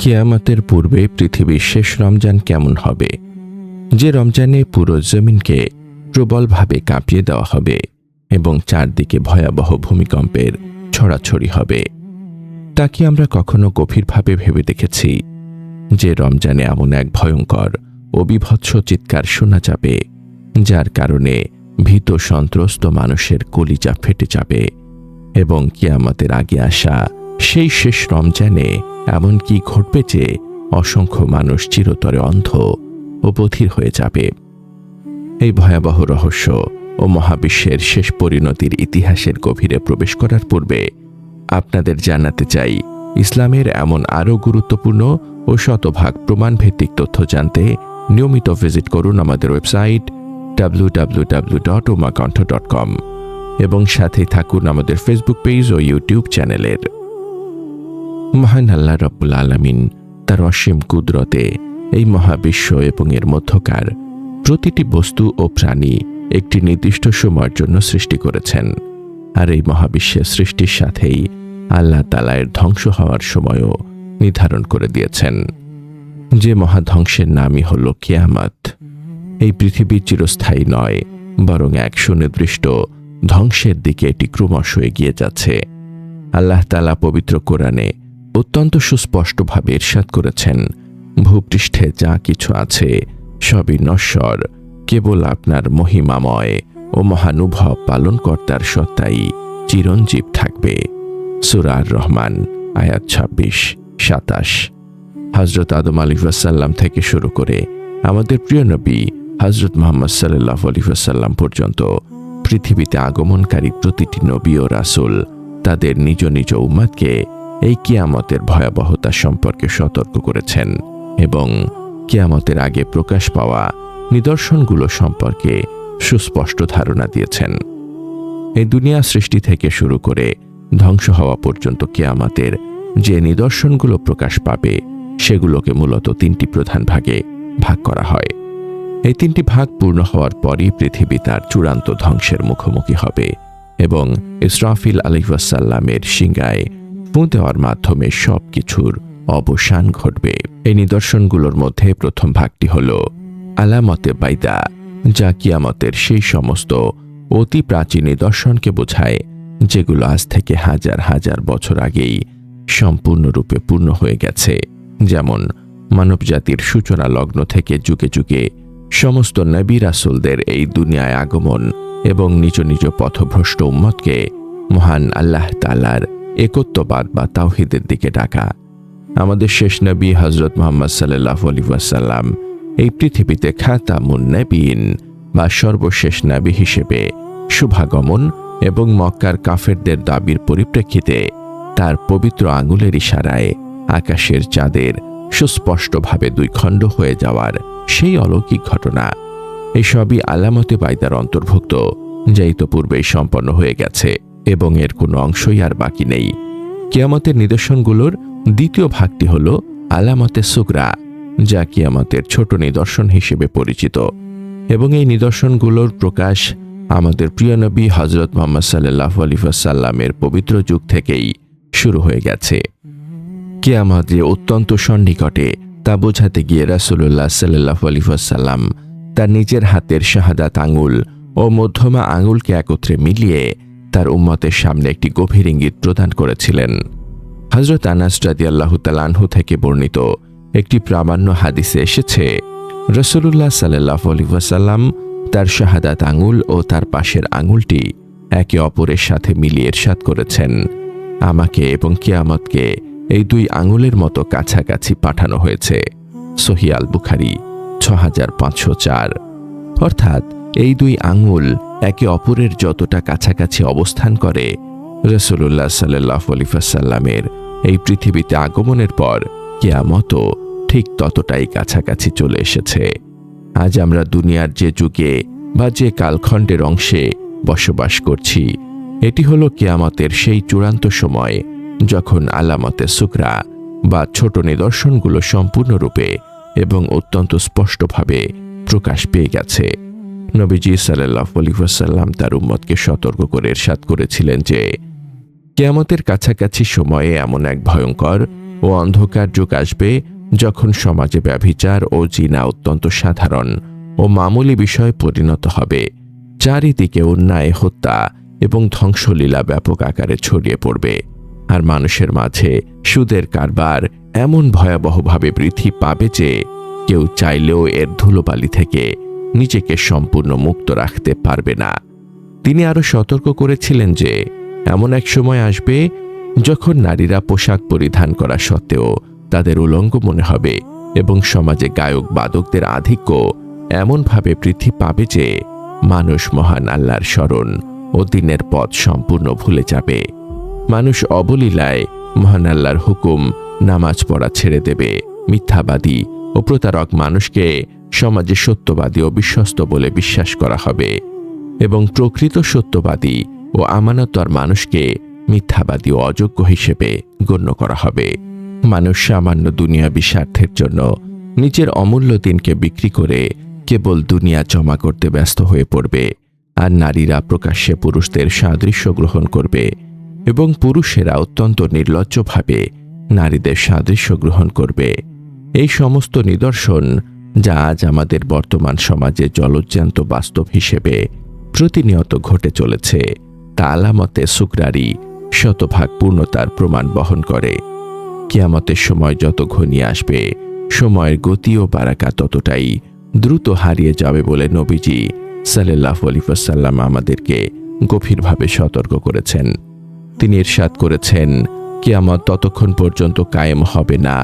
কিয়ামতের পূর্বে পৃথিবীর শেষ রমজান কেমন হবে, যে রমজানে পুরো জমিনকে প্রবলভাবে কাঁপিয়ে দেওয়া হবে এবং চারদিকে ভয়াবহ ভূমিকম্পের ছড়াছড়ি হবে। তা কি আমরা কখনো গভীরভাবে ভেবে দেখেছি যে রমজানে এমন এক ভয়ঙ্কর ও বীভৎস চিৎকার শোনা যাবে, যার কারণে ভীত সন্ত্রস্ত মানুষের কলিজা ফেটে যাবে এবং কিয়ামতের আগে আসা সেই শেষ রমজানে এমন কি ঘটবে যে অসংখ্য মানুষ চিরতরে অন্ধ ও বধির হয়ে যাবে। এই ভয়াবহ রহস্য ও মহাবিশ্বের শেষ পরিণতির ইতিহাসের গভীরে প্রবেশ করার পূর্বে আপনাদের জানাতে চাই, ইসলামের এমন আরও গুরুত্বপূর্ণ ও শতভাগ প্রমাণভিত্তিক তথ্য জানতে নিয়মিত ভিজিট করুন আমাদের ওয়েবসাইট www.umakonth.com এবং সাথেই থাকুন আমাদের ফেসবুক পেজ ও ইউটিউব চ্যানেলের। মহান আল্লাহ রাব্বুল আলামিন তার অসীম কুদরতে এই মহাবিশ্ব এবং এর মধ্যকার প্রতিটি বস্তু ও প্রাণী একটি নির্দিষ্ট সময়ের জন্য সৃষ্টি করেছেন। আর এই মহাবিশ্বের সৃষ্টির সাথেই আল্লাহ তাআলা এর ধ্বংস হওয়ার সময়ও নির্ধারণ করে দিয়েছেন, যে মহাধ্বংসের নামই হল কিয়ামত। এই পৃথিবী চিরস্থায়ী নয়, বরং এক সুনির্দিষ্ট ধ্বংসের দিকে এটি ক্রমশ এগিয়ে যাচ্ছে। আল্লাহ তাআলা পবিত্র কোরআনে অত্যন্ত সুস্পষ্টভাবে ইরশাদ করেছেন, ভূপৃষ্ঠে যা কিছু আছে সবই নশ্বর, কেবল আপনার মহিমাময় ও মহানুভব পালনকর্তার সত্তাই চিরঞ্জীব থাকবে। সূরা আর-রহমান আয়াত 26-27। হযরত আদম আলাইহিসসালাম থেকে শুরু করে আমাদের প্রিয় নবী হযরত মুহাম্মদ সাল্লাল্লাহু আলাইহি ওয়াসাল্লাম পর্যন্ত পৃথিবীতে আগমনকারী প্রতিটি নবী ও রাসূল তাদের নিজ নিজ উম্মতকে এই কিয়ামতের ভয়াবহতা সম্পর্কে সতর্ক করেছেন এবং কিয়ামতের আগে প্রকাশ পাওয়া নিদর্শনগুলো সম্পর্কে সুস্পষ্ট ধারণা দিয়েছেন। এই দুনিয়া সৃষ্টি থেকে শুরু করে ধ্বংস হওয়া পর্যন্ত কিয়ামতের যে নিদর্শনগুলো প্রকাশ পাবে সেগুলোকে মূলত তিনটি প্রধান ভাগে ভাগ করা হয়। এই তিনটি ভাগ পূর্ণ হওয়ার পরই পৃথিবী তার চূড়ান্ত ধ্বংসের মুখোমুখি হবে এবং ইসরাফিল আলাইহিসসালামের শিঙ্গায় ফুঁ দেওয়ার মাধ্যমে সবকিছুর অবসান ঘটবে। এই নিদর্শনগুলোর মধ্যে প্রথম ভাগটি হল আলামতে বাইদা, যা কিয়ামতের সেই সমস্ত অতি প্রাচীন নিদর্শনকে বোঝায় যেগুলো আজ থেকে হাজার হাজার বছর আগেই সম্পূর্ণরূপে পূর্ণ হয়ে গেছে। যেমন মানবজাতির সূচনা লগ্ন থেকে যুগে যুগে সমস্ত নবী রাসূলদের এই দুনিয়ায় আগমন এবং নিজ নিজ পথভ্রষ্ট উম্মতকে মহান আল্লাহ তাআলার একত্ববাদ বা তাওহীদের দিকে ডাকা। আমাদের শেষ নবী হযরত মুহাম্মদ সাল্লাল্লাহু আলাইহি ওয়াসাল্লাম এই পৃথিবীতে খাতামুন নবীন বা সর্বশেষ নবী হিসেবে শুভাগমন এবং মক্কার কাফেরদের দাবির পরিপ্রেক্ষিতে তার পবিত্র আঙুলের ইশারায় আকাশের চাঁদের সুস্পষ্টভাবে দুই খণ্ড হয়ে যাওয়ার সেই অলৌকিক ঘটনা, এসবই আলামতে বাইদার অন্তর্ভুক্ত, যা ইতোপূর্বেই সম্পন্ন হয়ে গেছে এবং এর কোনো অংশই আর বাকি নেই। কিয়ামতের নিদর্শনগুলোর দ্বিতীয় ভাগটি হল আলামতে সুগরা, যা কিয়ামতের ছোট নিদর্শন হিসেবে পরিচিত এবং এই নিদর্শনগুলোর প্রকাশ আমাদের প্রিয় নবী হযরত মুহাম্মদ সাল্লাল্লাহু আলাইহি ওয়াসাল্লামের পবিত্র যুগ থেকেই শুরু হয়ে গেছে। কিয়ামত যে অত্যন্ত সন্নিকটে তা বোঝাতে গিয়ে রাসূলুল্লাহ সাল্লাল্লাহু আলাইহি ওয়াসাল্লাম তার নিজের হাতের শাহাদাত আঙুল ও মধ্যমা আঙুলকে একত্রে মিলিয়ে তার উম্মতের সামনে একটি গভীর ইঙ্গিত প্রদান করেছিলেন। হযরত আনাস রাদিয়াল্লাহু তাআলা আনহু থেকে বর্ণিত একটি প্রামাণ্য হাদিসে এসেছে, রাসূলুল্লাহ সাল্লাল্লাহু আলাইহি ওয়াসাল্লাম তার শাহাদাত আঙুল ও তার পাশের আঙুলটি একে অপরের সাথে মিলিয়ে ইরশাদ করেছেন, আমাকে এবং কিয়ামতকে এই দুই আঙুলের মতো কাছাকাছি পাঠানো হয়েছে। সহিহ আল বুখারী 6504। অর্থাৎ এই দুই আঙুল একে অপরের যতটা কাছাকাছি অবস্থান করে, রাসূলুল্লাহ সাল্লাল্লাহু আলাইহি ওয়াসাল্লামের এই পৃথিবীতে আগমনের পর কিয়ামতও ঠিক ততটাই কাছাকাছি চলে এসেছে। আজ আমরা দুনিয়ার যে যুগে বা যে কালখণ্ডের অংশে বসবাস করছি, এটি হলো কিয়ামতের সেই চূড়ান্ত সময় যখন আলামতে সুগরা বা ছোট নিদর্শনগুলো সম্পূর্ণরূপে এবং অত্যন্ত স্পষ্টভাবে প্রকাশ পেয়ে গেছে। নবীজি সাল্লাল্লাহু আলাইহি ওয়াসাল্লাম তার উম্মতকে সতর্ক করে ইরশাদ করেছিলেন যে কিয়ামতের কাছাকাছি সময়ে এমন এক ভয়ঙ্কর ও ও অন্ধকার যুগ আসবে, যখন সমাজে ব্যভিচার ও জিনা অত্যন্ত সাধারণ ও মামুলি বিষয়ে পরিণত হবে। চারিদিকে অন্যায়, হত্যা এবং ধ্বংসলীলা ব্যাপক আকারে ছড়িয়ে পড়বে, আর মানুষের মাঝে সুদের কারবার এমন ভয়াবহভাবে বৃদ্ধি পাবে যে কেউ চাইলেও এর ধুলোবালি থেকে নিজেকে সম্পূর্ণ মুক্ত রাখতে পারবে না। তিনি আরো সতর্ক করেছিলেন যে এমন এক সময় আসবে যখন নারীরা পোশাক পরিধান করা সত্ত্বেও তাদের উলঙ্গ মনে হবে, এবং সমাজে গায়ক বাদকদের আধিক্য এমনভাবে বৃদ্ধি পাবে যে মানুষ মহান আল্লাহর স্মরণ ও দিনের পথ সম্পূর্ণ ভুলে যাবে। মানুষ অবলীলায় মহান আল্লাহর হুকুম, নামাজ পড়া ছেড়ে দেবে। মিথ্যাবাদী ও প্রতারক মানুষকে সমাজে সত্যবাদী ও বিশ্বস্ত বলে বিশ্বাস করা হবে, এবং প্রকৃত সত্যবাদী ও আমানতদার মানুষকে মিথ্যাবাদী ও অযোগ্য হিসেবে গণ্য করা হবে। মানুষ সামান্য দুনিয়াবী স্বার্থের জন্য নিজের অমূল্য দিনকে বিক্রি করে কেবল দুনিয়া জমা করতে ব্যস্ত হয়ে পড়বে, আর নারীরা প্রকাশ্যে পুরুষদের সাদৃশ্য গ্রহণ করবে, এবং পুরুষেরা অত্যন্ত নির্লজ্জভাবে নারীদের সাদৃশ্য গ্রহণ করবে। এই সমস্ত নিদর্শন, যা আজ আমাদের বর্তমান সমাজে জলজ্যান্ত বাস্তব হিসেবে প্রতিনিয়ত ঘটে চলেছে, তা আলামতে সুকরারি শতভাগ পূর্ণতার প্রমাণ বহন করে। কিয়ামতের সময় যত ঘনিয়ে আসবে, সময়ের গতি ও বারাকা ততটাই দ্রুত হারিয়ে যাবে বলে নবীজি সাল্লাল্লাহু আলাইহি ওয়াসাল্লাম আমাদেরকে গভীরভাবে সতর্ক করেছেন। তিনি ইরশাদ করেছেন, কিয়ামত ততক্ষণ পর্যন্ত কায়েম হবে না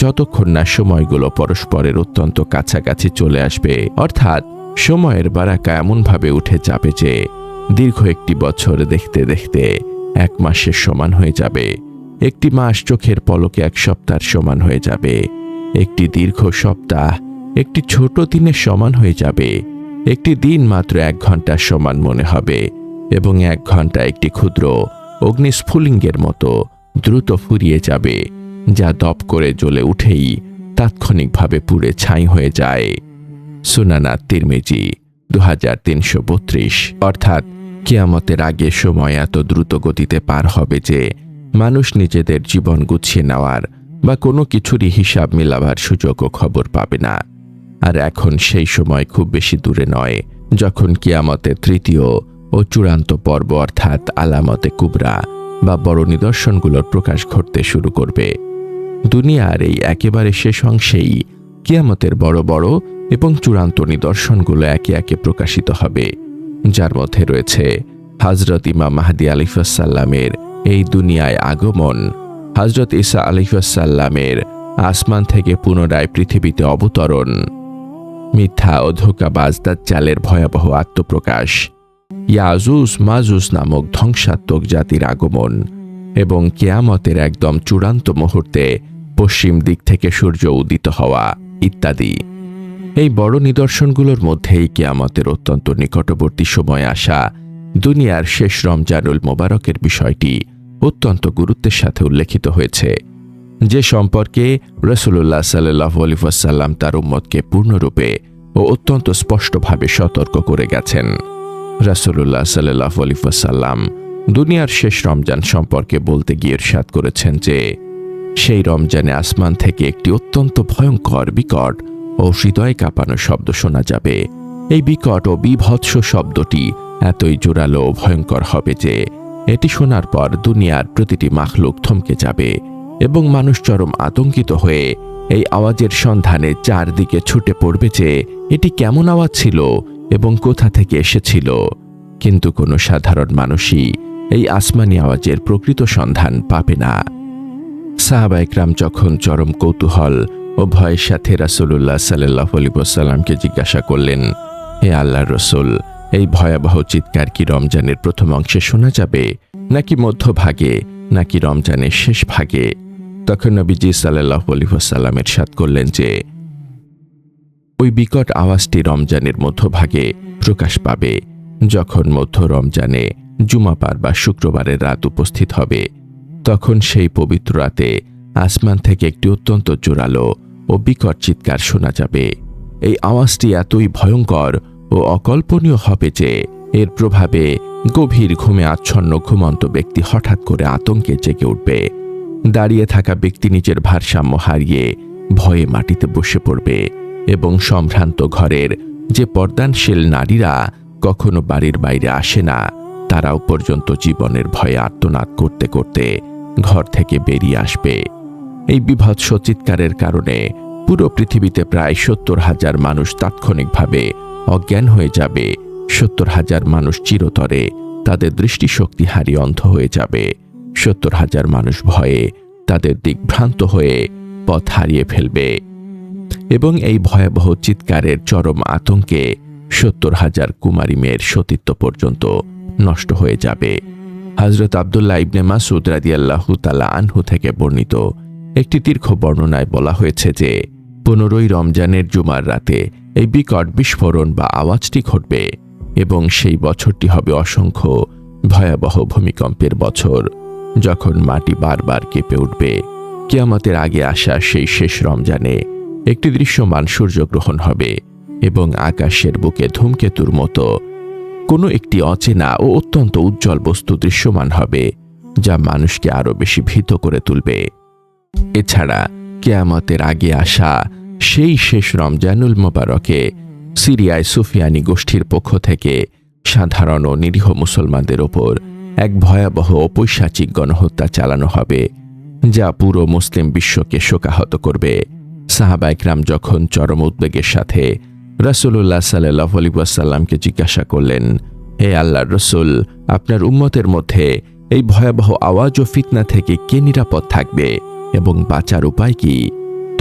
যতক্ষণ না সময়গুলো পরস্পরের অত্যন্ত কাছাকাছি চলে আসবে, অর্থাৎ সময়ের বারাকা এমনভাবে উঠে যাবে যে দীর্ঘ একটি বছর দেখতে দেখতে এক মাসের সমান হয়ে যাবে, একটি মাস চোখের পলকে এক সপ্তাহের সমান হয়ে যাবে, একটি দীর্ঘ সপ্তাহ একটি ছোট দিনের সমান হয়ে যাবে, একটি দিন মাত্র 1 ঘন্টার সমান মনে হবে, এবং 1 ঘন্টা একটি ক্ষুদ্র অগ্নিস্ফুলিঙ্গের মতো দ্রুত ফুরিয়ে যাবে, যা দপ করে জ্বলে উঠেই তাৎক্ষণিকভাবে পুড়ে ছাই হয়ে যায়। সুনান তিরমিজি 2332। অর্থাৎ কিয়ামতের আগে সময় এত দ্রুত গতিতে পার হবে যে মানুষ নিজেদের জীবন গুছিয়ে নেওয়ার বা কোনো কিছুরই হিসাব মিলাবার সুযোগ ও খবর পাবে না। আর এখন সেই সময় খুব বেশি দূরে নয় যখন কিয়ামতের তৃতীয় ও চূড়ান্ত পর্ব অর্থাৎ আলামতে কুবরা বা বড় নিদর্শনগুলোর প্রকাশ ঘটতে শুরু করবে। দুনিয়ার এই একেবারে শেষ অংশেই কিয়ামতের বড় বড় এবং চূড়ান্ত নিদর্শনগুলো একে একে প্রকাশিত হবে, যার মধ্যে রয়েছে হযরত ইমাম মাহদী আলাইহিস সালামের এই দুনিয়ায় আগমন, হযরত ঈসা আলাইহিস সালামের আসমান থেকে পুনরায় পৃথিবীতে অবতরণ, মিথ্যা ও ধোঁকাবাজ দাজ্জালের ভয়াবহ আত্মপ্রকাশ, ইয়াজুজ মাজুজ নামক ধ্বংসাত্মক জাতির আগমন, এবং কিয়ামতের একদম চূড়ান্ত মুহূর্তে পশ্চিম দিক থেকে সূর্য উদিত হওয়া ইত্যাদি। এই বড় নিদর্শনগুলোর মধ্যেই কিয়ামতের অত্যন্ত নিকটবর্তী সময়ে আসা দুনিয়ার শেষ রমজানুল মোবারকের বিষয়টি অত্যন্ত গুরুত্বের সাথে উল্লেখিত হয়েছে, যে সম্পর্কে রাসূলুল্লাহ সাল্লাল্লাহু আলাইহি ওয়াসাল্লাম তার উম্মতকে পূর্ণরূপে ও অত্যন্ত স্পষ্টভাবে সতর্ক করে গেছেন। রাসূলুল্লাহ সাল্লাল্লাহু আলাইহি ওয়াসাল্লাম দুনিয়ার শেষ রমজান সম্পর্কে বলতে গিয়ে ইরশাদ করেছেন যে সেই রমজানে আসমান থেকে একটি অত্যন্ত ভয়ঙ্কর, বিকট ও হৃদয় কাঁপানো শব্দ শোনা যাবে। এই বিকট ও বিভৎস শব্দটি এতই জোরালো ও ভয়ঙ্কর হবে যে এটি শোনার পর দুনিয়ার প্রতিটি মাখলুক থমকে যাবে, এবং মানুষ চরম আতঙ্কিত হয়ে এই আওয়াজের সন্ধানে চারদিকে ছুটে পড়বে যে এটি কেমন আওয়াজ ছিল এবং কোথা থেকে এসেছিল। কিন্তু কোনো সাধারণ মানুষই এই আসমানি আওয়াজের প্রকৃত সন্ধান পাবে না। সাহাবা ইকরাম যখন চরম কৌতূহল ও ভয়ের সাথে রাসূলুল্লাহ সাল্লাল্লাহু আলাইহি ওয়াসাল্লামকে জিজ্ঞাসা করলেন, হে আল্লাহর রাসূল, এই ভয়াবহ চিৎকার কি রমজানের প্রথম অংশে শোনা যাবে, নাকি মধ্যভাগে, নাকি রমজানের শেষ ভাগে? তখন নবীজি সাল্লাল্লাহু আলাইহি ওয়াসাল্লাম ইরশাদ করলেন যে ওই বিকট আওয়াজটি রমজানের মধ্যভাগে প্রকাশ পাবে, যখন মধ্য রমজানে জুমাবার বা শুক্রবারের রাত উপস্থিত হবে। তখন সেই পবিত্র রাতে আসমান থেকে একটি অত্যন্ত জোরালো ও বিকট চিৎকার শোনা যাবে। এই আওয়াজটি এতই ভয়ঙ্কর ও অকল্পনীয় হবে যে এর প্রভাবে গভীর ঘুমে আচ্ছন্ন ঘুমন্ত ব্যক্তি হঠাৎ করে আতঙ্কে জেগে উঠবে, দাঁড়িয়ে থাকা ব্যক্তি নিজের ভারসাম্য হারিয়ে ভয়ে মাটিতে বসে পড়বে এবং সম্ভ্রান্ত ঘরের যে পর্দানশীল নারীরা কখনো বাড়ির বাইরে আসে না, তারাও পর্যন্ত জীবনের ভয়ে আর্তনাদ করতে করতে ঘর থেকে বেরিয়ে আসবে। এই বিভৎস চিৎকারের কারণে পুরো পৃথিবীতে প্রায় 70,000 মানুষ তাৎক্ষণিকভাবে অজ্ঞান হয়ে যাবে। 70,000 মানুষ চিরতরে তাদের দৃষ্টিশক্তি হারিয়ে অন্ধ হয়ে যাবে। 70,000 মানুষ ভয়ে তাদের দিকভ্রান্ত হয়ে পথ হারিয়ে ফেলবে এবং এই ভয়াবহ চিৎকারের চরম আতঙ্কে 70,000 কুমারী মেয়ের সতীত্ব পর্যন্ত নষ্ট হয়ে যাবে। হযরত আব্দুল্লাহ ইবনে মাসউদ রাদিয়াল্লাহু তাআলা আনহু থেকে বর্ণিত একটি দীর্ঘ বর্ণনায় বলা হয়েছে যে 15ই রমজানের জুমার রাতে এই বিকট বিস্ফোরণ বা আওয়াজটি ঘটবে এবং সেই বছরটি হবে অসংখ্য ভয়াবহ ভূমিকম্পের বছর, যখন মাটি বারবার কেঁপে উঠবে। কিয়ামতের আগে আসা সেই শেষ রমজানে একটি দৃশ্যমান সূর্যগ্রহণ হবে এবং আকাশের বুকে ধূমকেতুর মতো কোনো একটি অচেনা ও অত্যন্ত উজ্জ্বল বস্তু দৃশ্যমান হবে, যা মানুষকে আরও বেশি ভীত করে তুলবে। এছাড়া কিয়ামতের আগে আসা সেই শেষ রমজানুল মোবারকে সিরিয়ায় সুফিয়ানি গোষ্ঠীর পক্ষ থেকে সাধারণ ও নিরীহ মুসলমানদের ওপর এক ভয়াবহ পৈশাচিক গণহত্যা চালানো হবে, যা পুরো মুসলিম বিশ্বকে শোকাহত করবে। সাহাবা ইকরাম যখন চরম উদ্বেগের সাথে রাসূলুল্লাহ সাল্লাল্লাহু আলাইহি ওয়াসাল্লামকে জিজ্ঞাসা করলেন, হে আল্লাহর রাসূল, আপনার উম্মতের মধ্যে এই ভয়াবহ আওয়াজ ও ফিতনা থেকে কে নিরাপদ থাকবে এবং বাঁচার উপায় কি?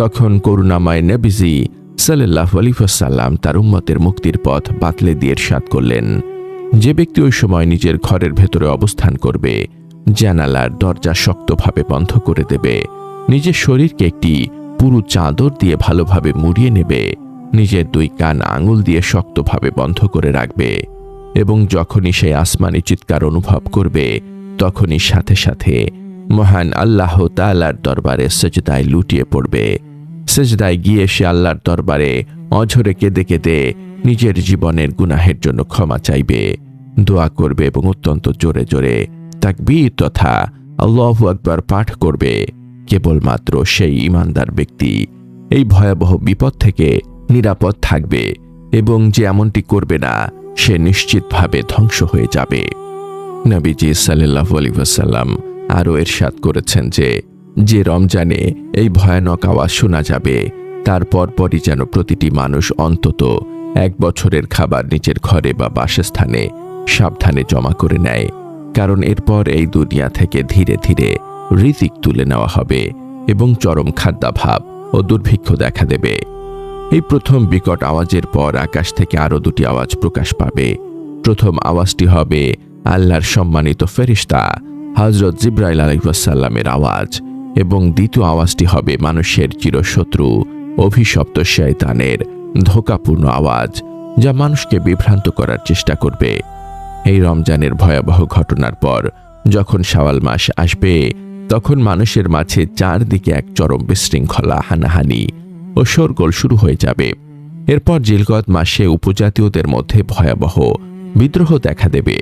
তখন করুণাময় নবীজি সাল্লাল্লাহু আলাইহি ওয়াসাল্লাম তার উম্মতের মুক্তির পথ বাতলে দিয়ে ইরশাদ করলেন, যে ব্যক্তি ওই সময় নিজের ঘরের ভেতরে অবস্থান করবে, জানালার দরজা শক্তভাবে বন্ধ করে দেবে, নিজের শরীরকে একটি পুরু চাদর দিয়ে ভালোভাবে মুড়িয়ে নেবে, নিজের 2 কান আঙুল দিয়ে শক্তভাবে বন্ধ করে রাখবে এবং যখনই সেই আসমানি চিৎকার অনুভব করবে, তখনই সাথে সাথে মহান আল্লাহ তাআলার দরবারে সেজদায় লুটিয়ে পড়বে। সেজদায় গিয়ে সে আল্লাহর দরবারে অঝরে কেঁদে কেঁদে নিজের জীবনের গুনাহের জন্য ক্ষমা চাইবে, দোয়া করবে এবং অত্যন্ত জোরে জোরে তাকবীর তথা আল্লাহু আকবার পাঠ করবে। কেবলমাত্র সেই ঈমানদার ব্যক্তি এই ভয়াবহ বিপদ থেকে নিরাপদ থাকবে এবং যে এমনটি করবে না, সে নিশ্চিতভাবে ধ্বংস হয়ে যাবে। নবীজি সাল্লাল্লাহু আলাইহি ওয়াসাল্লাম আরও ইরশাদ করেছেন যে রমজানে এই ভয়ানক আওয়াজ শোনা যাবে, তারপর পরই যেন প্রতিটি মানুষ অন্তত 1 বছরের খাবার নিজের ঘরে বা বাসস্থানে সাবধানে জমা করে নেয়, কারণ এরপর এই দুনিয়া থেকে ধীরে ধীরে রিজিক তুলে নেওয়া হবে এবং চরম খাদ্যাভাব ও দুর্ভিক্ষ দেখা দেবে। এই প্রথম বিকট আওয়াজের পর আকাশ থেকে আরও 2টি আওয়াজ প্রকাশ পাবে। প্রথম আওয়াজটি হবে আল্লাহর সম্মানিত ফেরেশতা হযরত জিবরাইল আলাইহিস সালামের আওয়াজ এবং দ্বিতীয় আওয়াজটি হবে মানুষের চিরশত্রু অভিশপ্ত শয়তানের ধোঁকাপূর্ণ আওয়াজ, যা মানুষকে বিভ্রান্ত করার চেষ্টা করবে। এই রমজানের ভয়াবহ ঘটনার পর যখন শাওয়াল মাস আসবে, তখন মানুষের মাঝে চারদিকে এক চরম বিশৃঙ্খলা, হানাহানি ও শোরগোল শুরু হয়ে যাবে। এরপর জিলকদ মাসে উপজাতীয়দের মধ্যে ভয়াবহ বিদ্রোহ দেখা দেবে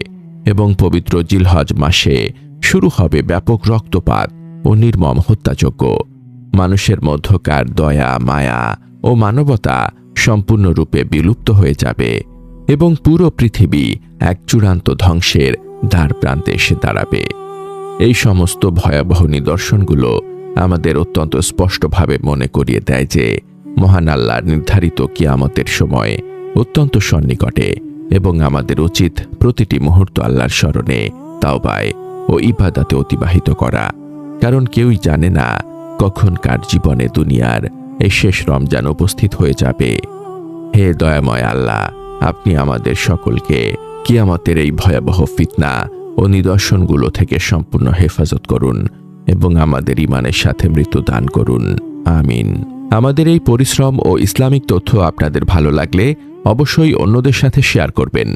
এবং পবিত্র জিলহজ মাসে শুরু হবে ব্যাপক রক্তপাত ও নির্মম হত্যাযজ্ঞ। মানুষের মধ্যকার দয়া, মায়া ও মানবতা সম্পূর্ণরূপে বিলুপ্ত হয়ে যাবে এবং পুরো পৃথিবী এক চূড়ান্ত ধ্বংসের দ্বার প্রান্তে এসে দাঁড়াবে। এই সমস্ত ভয়াবহ নিদর্শনগুলো আমাদের অত্যন্ত স্পষ্টভাবে মনে করিয়ে দেয় যে মহান আল্লাহর নির্ধারিত কিয়ামতের সময় অত্যন্ত সন্নিকটে এবং আমাদের উচিত প্রতিটি মুহূর্ত আল্লাহর স্মরণে, তাওবায় ও ইবাদতে অতিবাহিত করা, কারণ কেউই জানে না কখন কার জীবনে দুনিয়ার এই শেষ রমজান উপস্থিত হয়ে যাবে। হে দয়াময় আল্লাহ, আপনি আমাদের সকলকে কিয়ামতের এই ভয়াবহ ফিতনা ও নিদর্শনগুলো থেকে সম্পূর্ণ হেফাজত করুন এবং আমাদের ঈমানের সাথে মৃত্যু দান করুন। আমিন। আমাদের এই পরিশ্রম ও ইসলামিক তথ্য আপনাদের ভালো লাগলে অবশ্যই অন্যদের সাথে শেয়ার করবেন।